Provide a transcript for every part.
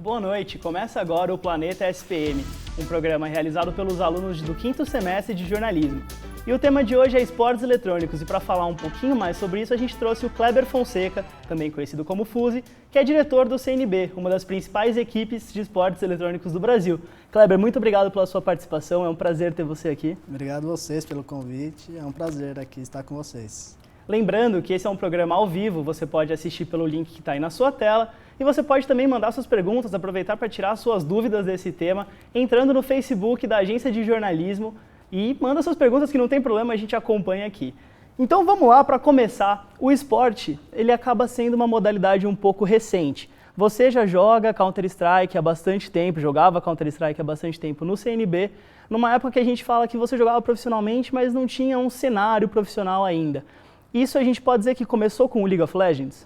Boa noite, começa agora o Planeta SPM, um programa realizado pelos alunos do 5º semestre de jornalismo. E o tema de hoje é esportes eletrônicos, e para falar um pouquinho mais sobre isso a gente trouxe o Kleber Fonseca, também conhecido como Fuzi, que é diretor do CNB, uma das principais equipes de esportes eletrônicos do Brasil. Kleber, muito obrigado pela sua participação, é um prazer ter você aqui. Obrigado a vocês pelo convite, é um prazer aqui estar com vocês. Lembrando que esse é um programa ao vivo, você pode assistir pelo link que está aí na sua tela e você pode também mandar suas perguntas, aproveitar para tirar suas dúvidas desse tema, entrando no Facebook da Agência de Jornalismo e manda suas perguntas que não tem problema, a gente acompanha aqui. Então vamos lá, para começar, o esporte ele acaba sendo uma modalidade um pouco recente. Você já joga Counter-Strike há bastante tempo, jogava Counter-Strike há bastante tempo no CNB, numa época que a gente fala que você jogava profissionalmente, mas não tinha um cenário profissional ainda. Isso a gente pode dizer que começou com o League of Legends?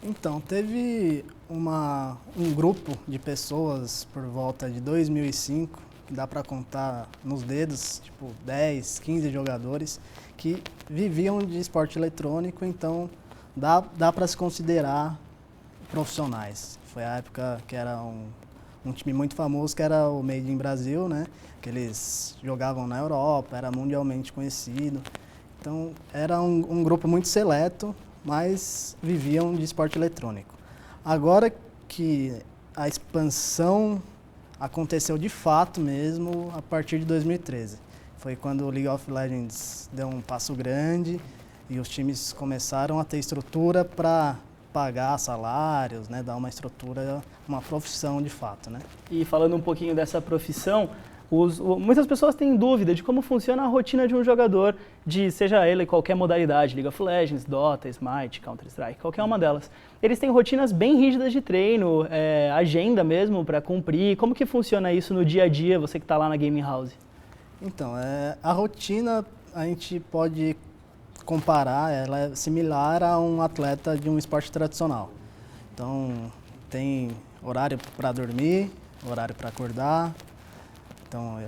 Então, teve um grupo de pessoas por volta de 2005, que dá para contar nos dedos, tipo 10, 15 jogadores, que viviam de esporte eletrônico, então dá para se considerar profissionais. Foi a época que era um time muito famoso, que era o Made in Brasil, né? Que eles jogavam na Europa, era mundialmente conhecido. Então, era um grupo muito seleto, mas viviam de esporte eletrônico. Agora que a expansão aconteceu de fato mesmo a partir de 2013. Foi quando o League of Legends deu um passo grande e os times começaram a ter estrutura para pagar salários, né, dar uma estrutura, uma profissão de fato, né? E falando um pouquinho dessa profissão, muitas pessoas têm dúvida de como funciona a rotina de um jogador, seja ele qualquer modalidade, League of Legends, Dota, Smite, Counter-Strike, qualquer uma delas. Eles têm rotinas bem rígidas de treino, agenda mesmo para cumprir. Como que funciona isso no dia a dia, você que está lá na Gaming House? Então, a rotina a gente pode comparar, ela é similar a um atleta de um esporte tradicional. Então, tem horário para dormir, horário para acordar. Então,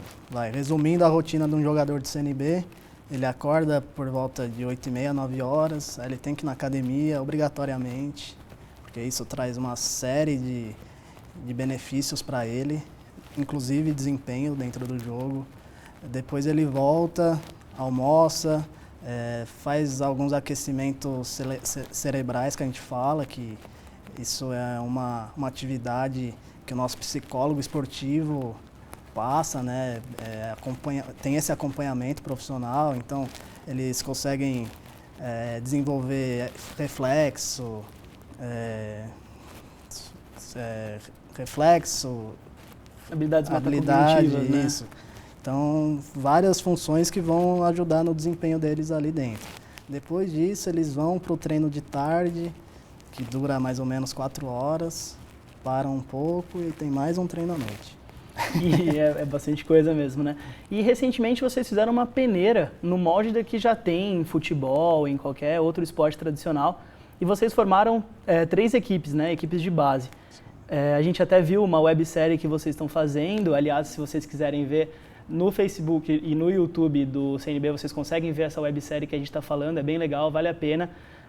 resumindo a rotina de um jogador de CNB, ele acorda por volta de 8h30, 9 horas, aí ele tem que ir na academia obrigatoriamente, porque isso traz uma série de benefícios para ele, inclusive desempenho dentro do jogo. Depois ele volta, almoça, faz alguns aquecimentos cerebrais que a gente fala, que isso é uma atividade que o nosso psicólogo esportivo passa, né, tem esse acompanhamento profissional, então eles conseguem desenvolver reflexo, habilidades metacognitivas, né? Isso. Então, várias funções que vão ajudar no desempenho deles ali dentro. Depois disso, eles vão para o treino de tarde, que dura mais ou menos 4 horas, param um pouco e tem mais um treino à noite. E é bastante coisa mesmo, né? E recentemente vocês fizeram uma peneira no molde que já tem em futebol, em qualquer outro esporte tradicional, e vocês formaram 3 equipes, né? Equipes de base. A gente até viu uma websérie que vocês estão fazendo, aliás, se vocês quiserem ver no Facebook e no YouTube do CNB, vocês conseguem ver essa websérie que a gente está falando, é bem legal, vale a pena.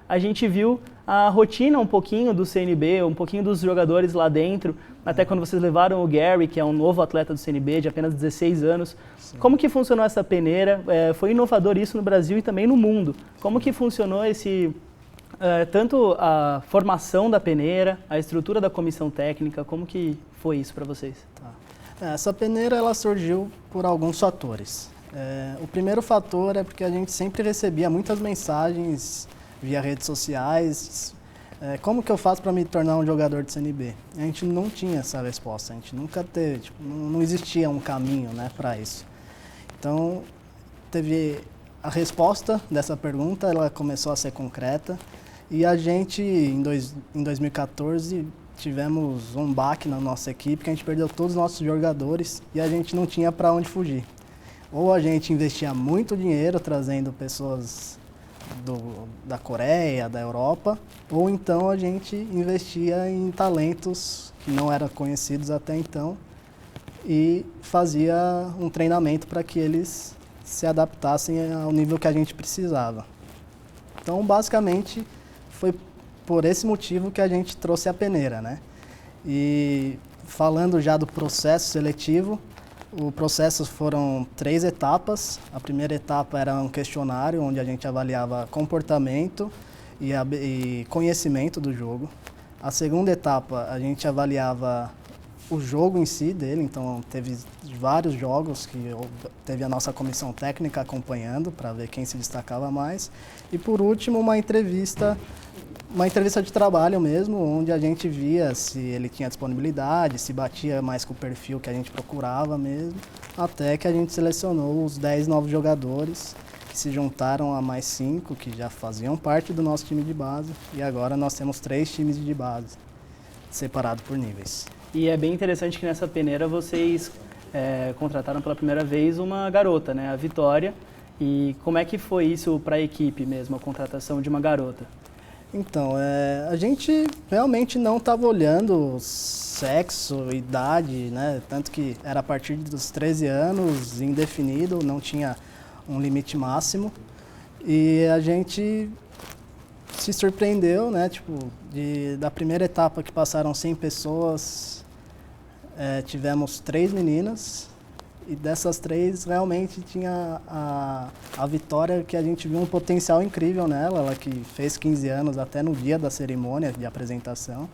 A gente viu a rotina um pouquinho do CNB, um pouquinho dos jogadores lá dentro, até quando vocês levaram o Gary, que é um novo atleta do CNB, de apenas 16 anos. Sim. Como que funcionou essa peneira? Foi inovador isso no Brasil e também no mundo. Como que funcionou tanto a formação da peneira, a estrutura da comissão técnica, como que foi isso para vocês? Tá. Essa peneira ela surgiu por alguns fatores. O primeiro fator é porque a gente sempre recebia muitas mensagens via redes sociais, como que eu faço para me tornar um jogador de CNB? A gente não tinha essa resposta, a gente nunca teve, não existia um caminho, né, para isso. Então, teve a resposta dessa pergunta, ela começou a ser concreta, e a gente, em 2014, tivemos um baque na nossa equipe, que a gente perdeu todos os nossos jogadores e a gente não tinha para onde fugir. Ou a gente investia muito dinheiro trazendo pessoas da Coreia, da Europa, ou então a gente investia em talentos que não eram conhecidos até então e fazia um treinamento para que eles se adaptassem ao nível que a gente precisava. Então, basicamente, foi por esse motivo que a gente trouxe a peneira, né? E falando já do processo seletivo, o processo foram 3 etapas. A primeira etapa era um questionário onde a gente avaliava comportamento e conhecimento do jogo. A segunda etapa a gente avaliava o jogo em si dele, então teve vários jogos que teve a nossa comissão técnica acompanhando para ver quem se destacava mais. E por último, uma entrevista de trabalho mesmo, onde a gente via se ele tinha disponibilidade, se batia mais com o perfil que a gente procurava mesmo, até que a gente selecionou os 10 novos jogadores, que se juntaram a mais 5, que já faziam parte do nosso time de base, e agora nós temos 3 times de base, separados por níveis. E é bem interessante que nessa peneira vocês contrataram pela primeira vez uma garota, né, a Vitória. E como é que foi isso para a equipe mesmo, a contratação de uma garota? Então, a gente realmente não estava olhando sexo, idade, né? Tanto que era a partir dos 13 anos, indefinido, não tinha um limite máximo. E a gente se surpreendeu, né? Tipo, da primeira etapa que passaram 100 pessoas, tivemos 3 meninas. E dessas 3, realmente tinha a Vitória, que a gente viu um potencial incrível nela, ela que fez 15 anos até no dia da cerimônia de apresentação.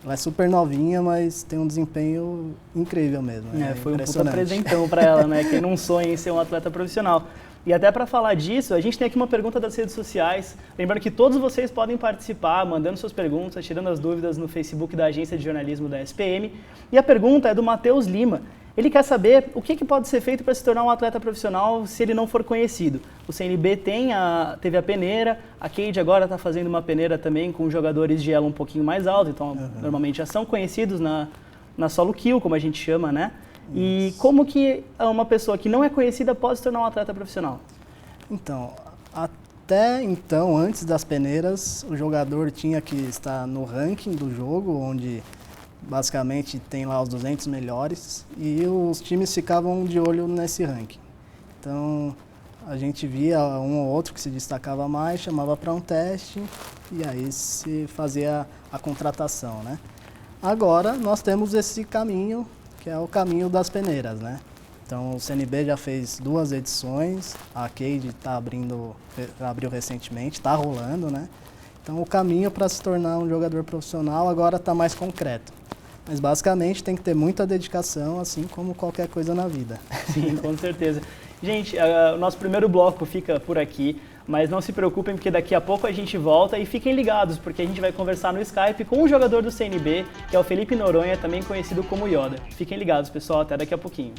Ela é super novinha, mas tem um desempenho incrível mesmo. Foi um puta presentão para ela, né? Quem não sonha em ser um atleta profissional. E até para falar disso, a gente tem aqui uma pergunta das redes sociais. Lembrando que todos vocês podem participar, mandando suas perguntas, tirando as dúvidas no Facebook da Agência de Jornalismo da SPM. E a pergunta é do Matheus Lima. Ele quer saber o que pode ser feito para se tornar um atleta profissional se ele não for conhecido. O CNB teve a peneira, a Cade agora está fazendo uma peneira também com jogadores de elo um pouquinho mais alto, então normalmente já são conhecidos na solo kill, como a gente chama, né? E como que uma pessoa que não é conhecida pode se tornar um atleta profissional? Então, até então, antes das peneiras, o jogador tinha que estar no ranking do jogo, onde basicamente tem lá os 200 melhores, e os times ficavam de olho nesse ranking. Então, a gente via um ou outro que se destacava mais, chamava para um teste, e aí se fazia a contratação, né? Agora, nós temos esse caminho, que é o caminho das peneiras, né? Então, o CNB já fez 2 edições, a Cade abriu recentemente, está rolando, né? Então, o caminho para se tornar um jogador profissional agora está mais concreto. Mas, basicamente, tem que ter muita dedicação, assim como qualquer coisa na vida. Sim, com certeza. Gente, o nosso primeiro bloco fica por aqui, mas não se preocupem porque daqui a pouco a gente volta e fiquem ligados, porque a gente vai conversar no Skype com um jogador do CNB, que é o Felipe Noronha, também conhecido como Yoda. Fiquem ligados, pessoal, até daqui a pouquinho.